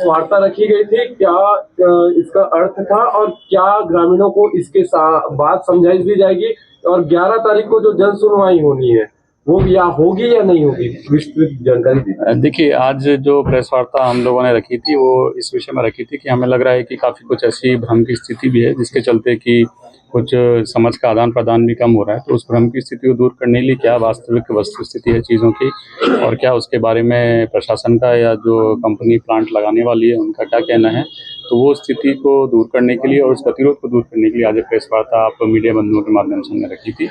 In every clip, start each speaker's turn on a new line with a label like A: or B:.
A: वार्ता रखी गई थी, क्या इसका अर्थ था और क्या ग्रामीणों को इसके बात समझाई दी जाएगी और 11 तारीख को जो जन सुनवाई होनी है वो या होगी या नहीं होगी, विस्तृत जानकारी दी।
B: देखिए, आज जो प्रेस वार्ता हम लोगों ने रखी थी वो इस विषय में रखी थी कि हमें लग रहा है कि काफ़ी कुछ ऐसी भ्रम की स्थिति भी है जिसके चलते कि कुछ समझ का आदान प्रदान भी कम हो रहा है। तो उस भ्रम की स्थिति को दूर करने के लिए क्या वास्तविक वस्तु स्थिति है चीज़ों की और क्या उसके बारे में प्रशासन का या जो कंपनी प्लांट लगाने वाली है उनका क्या कहना है, तो वो स्थिति को दूर करने के लिए और उस गतिरोध को दूर करने के लिए आज प्रेस वार्ता आप मीडिया बंधुओं के माध्यम से हमने रखी थी।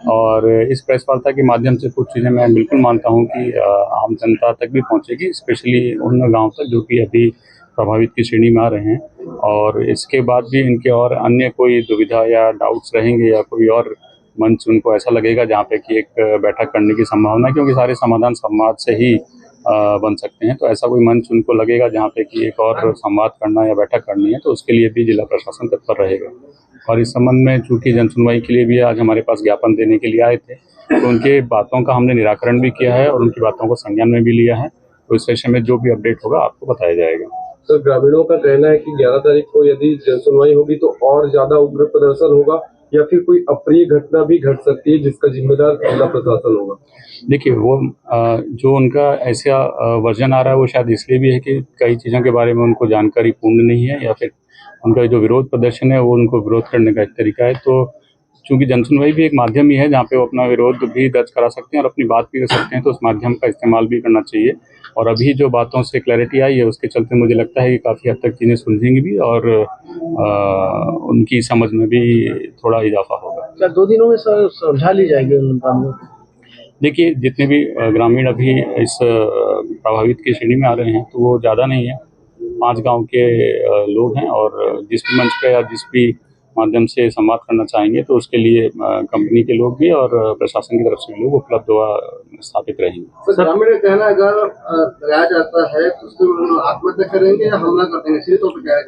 B: और इस प्रेस वार्ता के माध्यम से कुछ चीज़ें मैं बिल्कुल मानता हूँ कि आम जनता तक भी पहुँचेगी, स्पेशली उन गाँव तक जो कि अभी प्रभावित की श्रेणी में आ रहे हैं। और इसके बाद भी इनके और अन्य कोई दुविधा या डाउट्स रहेंगे या कोई और मंच उनको ऐसा लगेगा जहाँ पे कि एक बैठक करने की संभावना है, क्योंकि सारे समाधान संवाद से ही बन सकते हैं। तो ऐसा कोई मंच उनको लगेगा जहाँ पे कि एक और संवाद करना या बैठक करनी है, तो उसके लिए भी जिला प्रशासन तत्पर रहेगा। और इस संबंध में चूँकि जनसुनवाई के लिए भी आज हमारे पास ज्ञापन देने के लिए आए थे, तो उनके बातों का हमने निराकरण भी किया है और उनकी बातों को संज्ञान में भी लिया है। तो इस विषय में जो भी अपडेट होगा आपको बताया जाएगा।
A: सर, ग्रामीणों का कहना है कि 11 तारीख को यदि जनसुनवाई होगी तो और ज्यादा उग्र प्रदर्शन होगा या फिर कोई अप्रिय घटना भी घट सकती है जिसका जिम्मेदार जिला प्रशासन होगा।
B: देखिए, वो जो उनका ऐसा वर्जन आ रहा है वो शायद इसलिए भी है कि कई चीज़ों के बारे में उनको जानकारी पूर्ण नहीं है या फिर उनका जो विरोध प्रदर्शन है वो उनको विरोध करने का एक तरीका है। तो चूँकि जनसुनवाई भी एक माध्यम ही है जहाँ पे वो अपना विरोध भी दर्ज करा सकते हैं और अपनी बात भी कर सकते हैं, तो उस माध्यम का इस्तेमाल भी करना चाहिए। और अभी जो बातों से क्लैरिटी आई है उसके चलते मुझे लगता है कि काफ़ी हद तक चीज़ें सुलझेंगी भी और उनकी समझ में भी थोड़ा इजाफा होगा।
C: क्या 2 दिनों में समझा ली जाएगी उन कामों?
B: देखिए, जितने भी ग्रामीण अभी इस प्रभावित की श्रेणी में आ रहे हैं तो वो ज़्यादा नहीं है, 5 गांव के लोग हैं और जिस भी मंच पे या जिस भी माध्यम से संवाद करना चाहेंगे तो उसके लिए कंपनी के लोग भी और प्रशासन की तरफ से लोग उपलब्ध व स्थापित रहेंगे।
A: सर, ग्रामीण का कहना अगर लगाया जाता है तो उसको आत्महत्या करेंगे या हमला कर देंगे, सीधे तौर पर क्या है?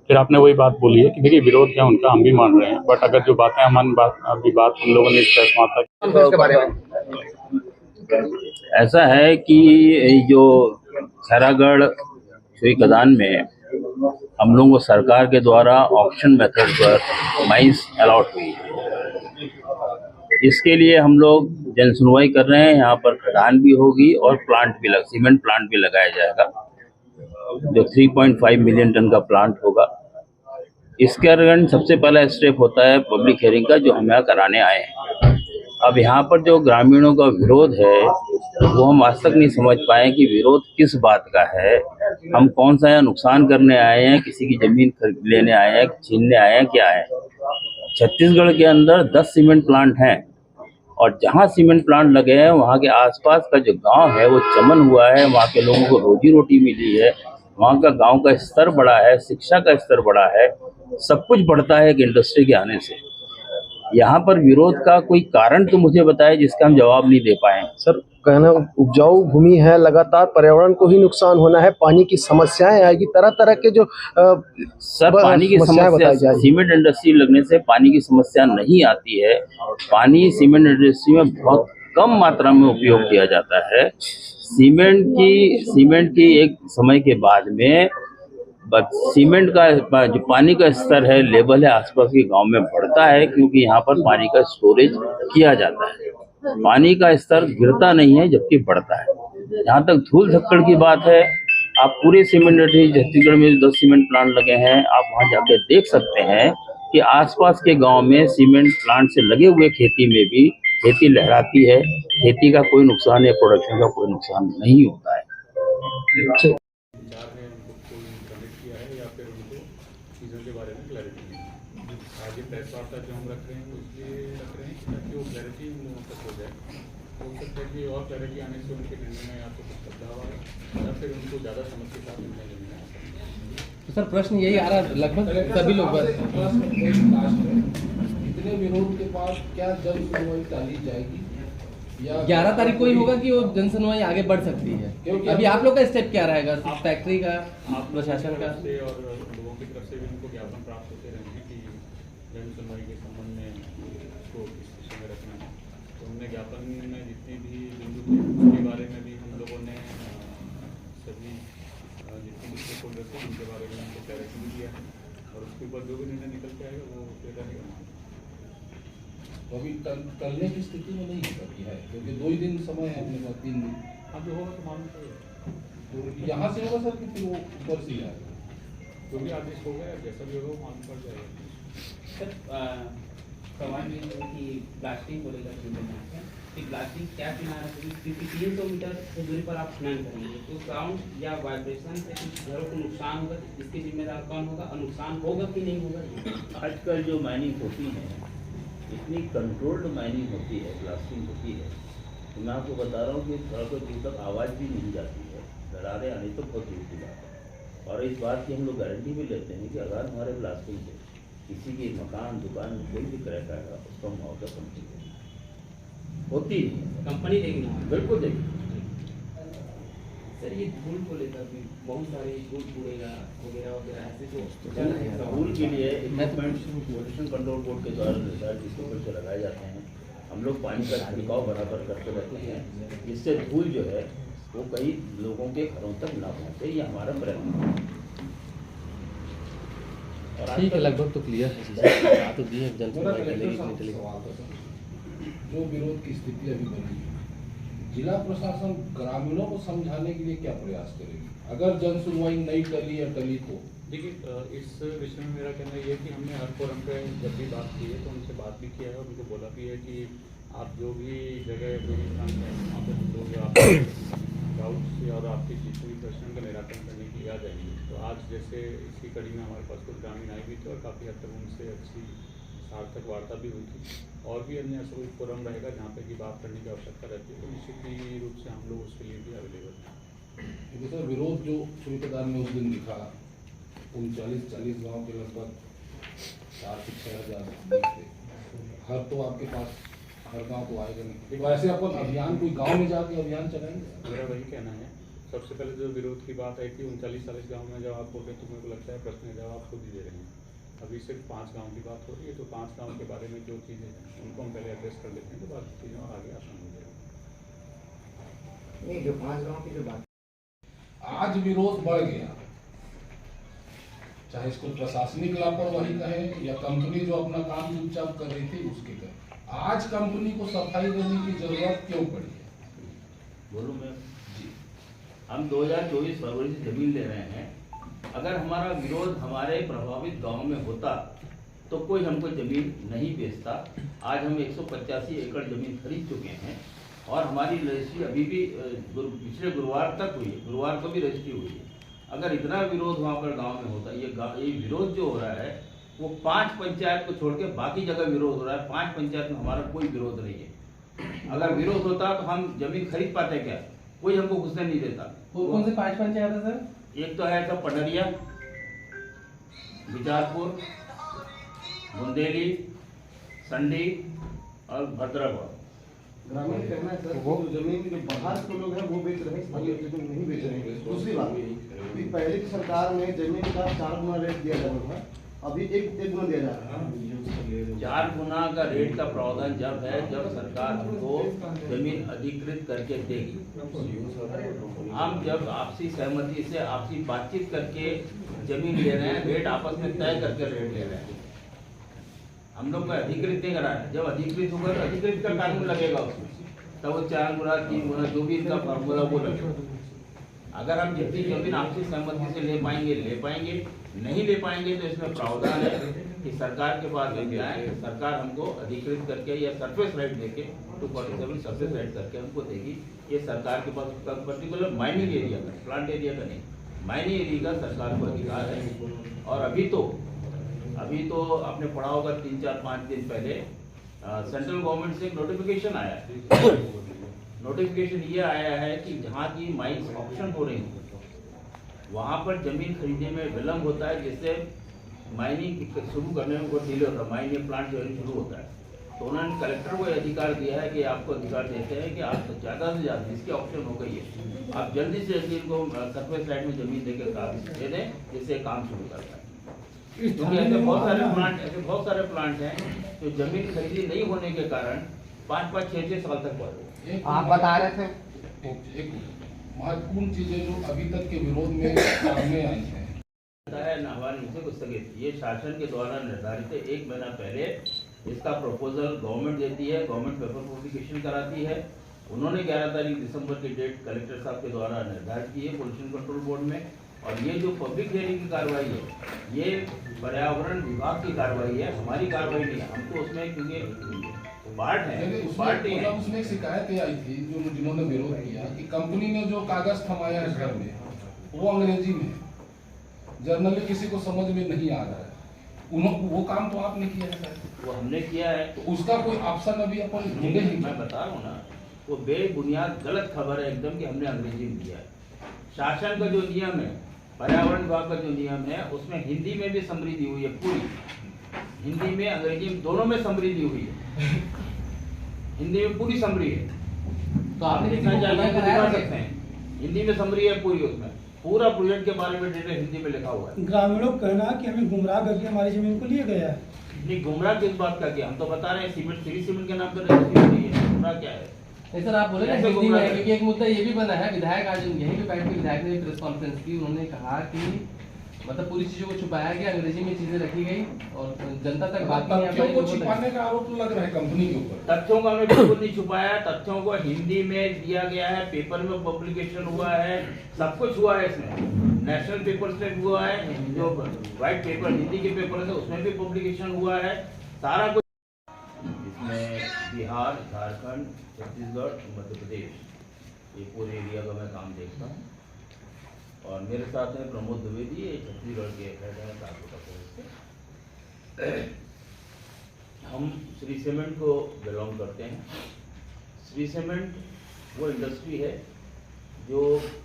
B: फिर आपने वही बात बोली है कि देखिए विरोध है उनका, हम भी मान रहे हैं, बट अगर जो बातें हम लोगों ने इस प्रेस वार्ता
D: ऐसा है कि जो खैरागढ़ श्री कदान में हम लोगों को सरकार के द्वारा ऑक्शन मेथड पर माइंस अलॉट हुई है, इसके लिए हम लोग जन सुनवाई कर रहे हैं। यहाँ पर खदान भी होगी और प्लांट भी सीमेंट प्लांट भी लगाया जाएगा जो 3.5 मिलियन टन का प्लांट होगा। इसके कारण सबसे पहला स्टेप होता है पब्लिक हियरिंग का, जो हम यहाँ कराने आए हैं। अब यहाँ पर जो ग्रामीणों का विरोध है वो हम आज तक नहीं समझ पाए कि विरोध किस बात का है। हम कौन सा यहाँ नुकसान करने आए हैं, किसी की जमीन लेने आए हैं, छीनने आए हैं, क्या है। छत्तीसगढ़ के अंदर 10 सीमेंट प्लांट हैं और जहाँ सीमेंट प्लांट लगे हैं वहाँ के आसपास का जो गांव है वो चमन हुआ है, वहाँ के लोगों को रोजी रोटी मिली है, वहाँ का गांव का स्तर बढ़ा है, शिक्षा का स्तर बढ़ा है, सब कुछ बढ़ता है एक इंडस्ट्री के आने से। यहाँ पर विरोध का कोई कारण तो मुझे बताए जिसका हम जवाब नहीं दे पाए।
C: सर, कहना उपजाऊ भूमि है, लगातार पर्यावरण को ही नुकसान होना है, पानी की समस्याएं आएगी, तरह तरह के जो
D: सर पानी की समस्या सीमेंट इंडस्ट्री लगने से पानी की समस्या नहीं आती है। पानी सीमेंट इंडस्ट्री में बहुत कम मात्रा में उपयोग किया जाता है। सीमेंट की एक समय के बाद में सीमेंट का जो पानी का स्तर है, लेवल है, आसपास के गांव में बढ़ता है, क्योंकि यहाँ पर पानी का स्टोरेज किया जाता है। पानी का स्तर गिरता नहीं है जबकि बढ़ता है। जहाँ तक धूल धक्कड़ की बात है, आप पूरे सीमेंट इंडस्ट्री छत्तीसगढ़ में 10 सीमेंट प्लांट लगे हैं, आप वहाँ जाके देख सकते हैं कि आसपास के गांव में सीमेंट प्लांट से लगे हुए खेती में भी खेती लहराती है। खेती का कोई नुकसान या प्रोडक्शन का कोई नुकसान नहीं होता है।
B: चीज़ों के बारे में क्लैरिटी नहीं। आज ये प्रेस वार्ता जो हम रख रहे हैं वो इसलिए रख रहे हैं ताकि वो क्लैरिटी उन लोगों तक हो जाए। हो सकता है कि और क्लैरिटी आने से उनके निर्णय में या तो कुछ बदलाव आए या फिर उनको ज़्यादा समझ के साथ निर्णय लेने आ सकते।
E: तो सर प्रश्न यही आ रहा है, लगभग सभी लोग
F: इतने विरोध के बाद क्या जन सुनवाई टाली जाएगी या
E: 11 तारीख को ही होगा कि वो जन सुनवाई आगे बढ़ सकती है? अभी आप लोग का स्टेप क्या रहेगा, फैक्ट्री का, प्रशासन का
B: और लोगों की तरफ से भी उनको ज्ञापन प्राप्त होते रहते हैं कि जन सुनवाई के संबंध में उसको किस विषय में रखना है। तो हमने ज्ञापन में जितने भी बिंदु थे उसके बारे में भी हम लोगों ने सभी जितने भी स्टेकहोल्डर्स थे उनके बारे में उनको क्लैरिटी भी दिया है और उसके ऊपर जो भी निर्णय निकल के आएगा वो तय रहेगा।
F: तो अभी टलने की स्थिति में नहीं हो सकती है क्योंकि 2 ही दिन समय है अपने पास, 3 दिन।
B: हाँ जो होगा तो मालूम पड़ेगा,
F: तो यहाँ से होगा सर कि फिर वो ऊपर से ही आएगा?
B: जो भी आदेश हो गया जैसा भी होगा वो मालूम पड़ जाएगा।
G: सर सवाल ये है कि ब्लास्टिंग को लेकर कि ब्लास्टिंग क्या किनारा क्योंकि 300 मीटर की दूरी पर आप स्नान करेंगे तो साउंड या वाइब्रेशन से कुछ घरों को नुकसान होगा, इसके जिम्मेदार कौन होगा और नुकसान होगा कि नहीं होगा?
D: आजकल जो माइनिंग होती है इतनी कंट्रोल्ड माइनिंग होती है, ब्लास्टिंग होती है, तो मैं आपको बता रहा हूँ कि थोड़ा कोई दूर तक आवाज़ भी नहीं जाती है, दरारें आने तो बहुत दूर की बात है। और इस बात की हम लोग गारंटी भी लेते हैं कि अगर हमारे ब्लास्टिंग से किसी के मकान दुकान में कोई भी क्रैक आएगा उसका मुआवजा कंपनी देगी, होती है,
G: कंपनी देगी ना?
D: बिल्कुल देगी।
G: सर ये धूल को लेकर भी बहुत सारे धूल उड़ेगा वगैरह वगैरह ऐसे जो चल रहे हैं
D: धूल के लिए इक्विपमेंट पोल्यूशन कंट्रोल बोर्ड के द्वारा रिसर्च इसके ऊपर से लगाए जाते हैं। हम लोग पानी का छिड़काव बराबर करते रहते हैं, इससे धूल जो है वो कई लोगों के घरों तक ना पहुँचे, ये हमारा प्रयत्न है।
E: ठीक है, लगभग तो क्लियर है, तो दी है जन
F: मेरा
E: सुनवाई
F: कलेक्टर
E: चलेगी
F: साहब
E: कि नहीं
F: से
E: चलेगी।
F: सवाल था सर, जो विरोध की स्थिति अभी बनी है, जिला प्रशासन ग्रामीणों को समझाने के लिए क्या प्रयास करेगी? अगर जन सुनवाई नहीं टली या टली तो
B: देखिए इस विषय में मेरा कहना ये है कि हमने हर फोरम पे जब भी बात की है तो उनसे बात भी किया है और उनको बोला भी है कि आप जो भी जगह जो भी स्थान है वहाँ पर हम लोग आपके डाउट्स और आपके जितने भी प्रश्न का निराकरण करने के लिए आ जाएंगे। तो आज जैसे इसी कड़ी में हमारे पास कुछ ग्रामीण आए भी थे और काफ़ी हद तक उनसे अच्छी सार्थक वार्ता भी हुई थी और भी अन्य ऐसा कोई फोरम रहेगा जहाँ पे कि बात करने की आवश्यकता रहती है तो निश्चित ही रूप से हम लोग उसके लिए भी अवेलेबल हैं।
F: क्योंकि सर विरोध जो सूर्यप्रदान में उस दिन दिखा 39-40 गाँव के लगभग 4 से 6 हज़ार थे, हर तो आपके पास हर गांव तो आएगा नहीं, तो ऐसे अपन अभियान कोई गांव में जाके अभियान चलाएंगे?
B: मेरा वही कहना है। सबसे पहले जो विरोध की बात आई थी 39-40 गाँव में जब आप बोल रहे तो मेरे को लगता है प्रश्न जवाब खुद ही दे रहे हैं। अभी सिर्फ 5 गाँव की बात हो रही है तो 5 गाँव के बारे में जो चीज़ें हैं उनको हम पहले एड्रेस कर लेते हैं तो बाकी चीज़ों और आगे आसान हो जाएगा।
H: नहीं, जो 5 गांव की जो बात,
F: आज विरोध बढ़ गया, चाहे इसको प्रशासनिक लापरवाही कहें या कंपनी जो अपना काम चुपचाप कर रही थी उसके कहें, आज कंपनी को सफाई देने की जरूरत क्यों पड़ी है?
D: बोलूँ मैं जी, हम 2024 फरवरी से जमीन ले रहे हैं। अगर हमारा विरोध हमारे प्रभावित गांव में होता तो कोई हमको जमीन नहीं बेचता। आज हम 185 एकड़ जमीन खरीद चुके हैं और हमारी रजिस्ट्री अभी भी पिछले गुरुवार तक हुई है, गुरुवार को भी रजिस्ट्री हुई है। अगर इतना विरोध वहाँ पर गांव में होता, ये विरोध जो हो रहा है वो 5 पंचायत को छोड़ के बाकी जगह विरोध हो रहा है। 5 पंचायत में हमारा कोई विरोध नहीं है। अगर विरोध होता तो हम जमीन खरीद पाते क्या? कोई हमको घुसने नहीं देता।
E: कौन से 5 पंचायत है सर?
D: एक तो है सब पटरिया, बिजारपुर, बुंदेली, संडी और भद्रापुर।
C: ग्रामीण कहना है सर कि जो जमीन जो बाहर के लोग हैं वो बेच रहे हैं, स्थानीय जमीन नहीं बेच रहे हैं। दूसरी बात कि पहले की सरकार में जमीन का 4 गुना रेट दिया जाता था, अभी एक गुना दिया जा रहा है।
D: 4 गुना का रेट का प्रावधान जब है जब सरकार हमको जमीन अधिकृत करके देगी। हम जब आपसी सहमति से आपसी बातचीत करके जमीन ले रहे हैं, रेट आपस में तय करके रेट ले रहे हैं। हम लोग को अधिकृत नहीं करा है। जब अधिकृत होगा तो अधिकृत का कानून लगेगा उसमें, तब वो 4 गुना 3 गुना जो भी इनका फॉर्मूला वो लगेगा। अगर हम जितनी जमीन आपसी सहमति से ले पाएंगे, नहीं ले पाएंगे तो इसमें प्रावधान है कि सरकार के पास जब जाए सरकार हमको अधिकृत करके या सरफेस राइट देके 247 सरफेस राइट करके हमको देगी। ये सरकार के पास पर्टिकुलर माइनिंग एरिया का, प्लांट एरिया का नहीं, माइनिंग एरिया का सरकार को अधिकार है। और अभी तो आपने पढ़ा होगा 3-4-5 दिन पहले सेंट्रल गवर्नमेंट से एक नोटिफिकेशन आया है। नोटिफिकेशन ये आया है कि जहाँ की माइंस ऑप्शन हो रही हैं वहाँ पर जमीन खरीदने में विलम्ब होता है, जिससे माइनिंग शुरू करने में बहुत डिले होता है, माइनिंग प्लांट शुरू होता है। तो उन्होंने कलेक्टर को अधिकार दिया है कि आपको अधिकार देते हैं कि आप ज़्यादा से ज़्यादा जिसकी ऑप्शन हो गई है आप जल्दी से जल्दी इनको सरफेस राइट में जमीन देकर दे दें, जिससे काम शुरू कर पाए। क्योंकि ऐसे बहुत सारे प्लांट हैं जो जमीन खरीदी नहीं होने के कारण 5-5, 6-6 साल तक बढ़।
H: आप बता रहे थे
F: एक महत्वपूर्ण चीजें जो अभी तक के विरोध में सामने आई हैं
D: है ना हमारे नीचे को स्थगित, ये शासन के द्वारा निर्धारित है। 1 महीना पहले इसका प्रपोजल गवर्नमेंट देती है, गवर्नमेंट पेपर पब्लिकेशन कराती है। उन्होंने 11 तारीख दिसंबर की डेट कलेक्टर साहब के द्वारा निर्धारित की है पोल्यूशन कंट्रोल बोर्ड में। और ये जो पब्लिक हियरिंग की कार्रवाई है, ये पर्यावरण विभाग की कार्रवाई है, हमारी कार्रवाई नहीं है। हम तो उसमें क्योंकि पार्ट है, पार्टी है।
F: उसमें एक शिकायत आई थी जो जिन्होंने विरोध किया कि कंपनी ने जो कागज थमाया है घर में वो अंग्रेजी में, जर्नली किसी को समझ में नहीं आ रहा है। वो काम तो आपने किया है सर?
D: वो हमने किया है,
F: तो उसका कोई ऑप्शन अभी अपन ढूंढे ही?
D: मैं बता रहा हूँ ना, वो बेबुनियाद गलत खबर है एकदम कि हमने अंग्रेजी में किया है। शासन का जो नियम है, पर्यावरण विभाग का जो नियम है, उसमें हिंदी में भी समरी दी हुई है पूरी, हिंदी में अंग्रेजी में दोनों में समरी दी हुई है। हिंदी में पूरी समरी है,
E: तो आपने किसी को
D: दिखा
E: कराया
D: सकते हैं, हिंदी में समरी है पूरी, उसमें पूरा प्रोजेक्ट के बारे में डिटेल हिंदी में लिखा हुआ है।
I: ग्रामीणों का कहना है कि हमें गुमराह करके हमारी जमीन को लिए गया है।
D: नहीं, गुमराह किस बात का किया? हम तो बता रहे हैं सीमेंट, सीरी सीमेंट के नाम पर रजिस्ट्री हुई है, गुमराह क्या है?
E: नहीं सर, आप बोले ना
D: ऐसे
E: हिंदी में,
D: गुमराह
E: क्योंकि एक मुद्दा ये भी बना है। विधायक आज यहीं पे बैठ के विधायक ने प्रेस कॉन्फ्रेंस की, उन्होंने कहा कि मतलब पूरी चीजों को छुपाया गया, अंग्रेजी में चीजें रखी गई और जनता तक बात नहीं आ
F: तथ्यों
E: पाई।
F: को छिपाने का आरोप लग रहा है कंपनी के ऊपर।
D: तथ्यों का हमें बिल्कुल नहीं छुपाया, तथ्यों को हिंदी में दिया गया है, पेपर में पब्लिकेशन हुआ है, सब कुछ हुआ है इसमें। नेशनल पेपर्स में हुआ है, जो व्हाइट पेपर हिंदी के पेपर है उसमें भी पब्लिकेशन हुआ है, सारा कुछ। इसमें बिहार, झारखंड, छत्तीसगढ़, मध्य प्रदेश, ये पूरे एरिया का मैं काम देखता हूँ। और मेरे साथ हैं प्रमोद द्विवेदी, ये छत्तीसगढ़ के हेड हैं ट्रांसपोर्ट के। हम श्री सीमेंट को बिलोंग करते हैं। श्री सीमेंट वो इंडस्ट्री है जो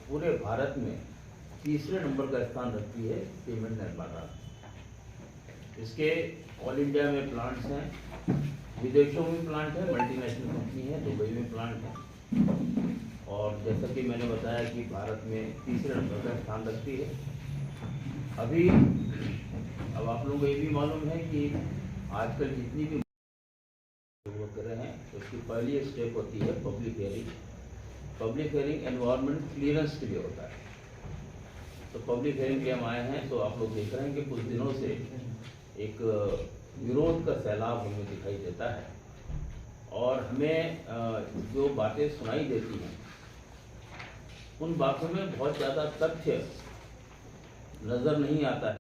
D: पूरे भारत में तीसरे नंबर का स्थान रखती है सीमेंट निर्माता। इसके ऑल इंडिया में प्लांट्स हैं, विदेशों में प्लांट है, मल्टीनेशनल कंपनी है, दुबई में प्लांट है। और जैसा कि मैंने बताया कि भारत में तीसरे नंबर का स्थान रखती है। अभी अब आप लोगों को ये भी मालूम है कि आजकल जितनी भी वो कर रहे हैं, उसकी पहली स्टेप होती है public hearing. Public hearing environment clearance के लिए होता है। तो पब्लिक हियरिंग के लिए हम आए हैं, तो आप लोग देख रहे हैं कि कुछ दिनों से एक विरोध का सैलाब हमें दिखाई देता है। और हमें जो बातें सुनाई देती हैं उन बातों में बहुत ज़्यादा तथ्य नज़र नहीं आता है।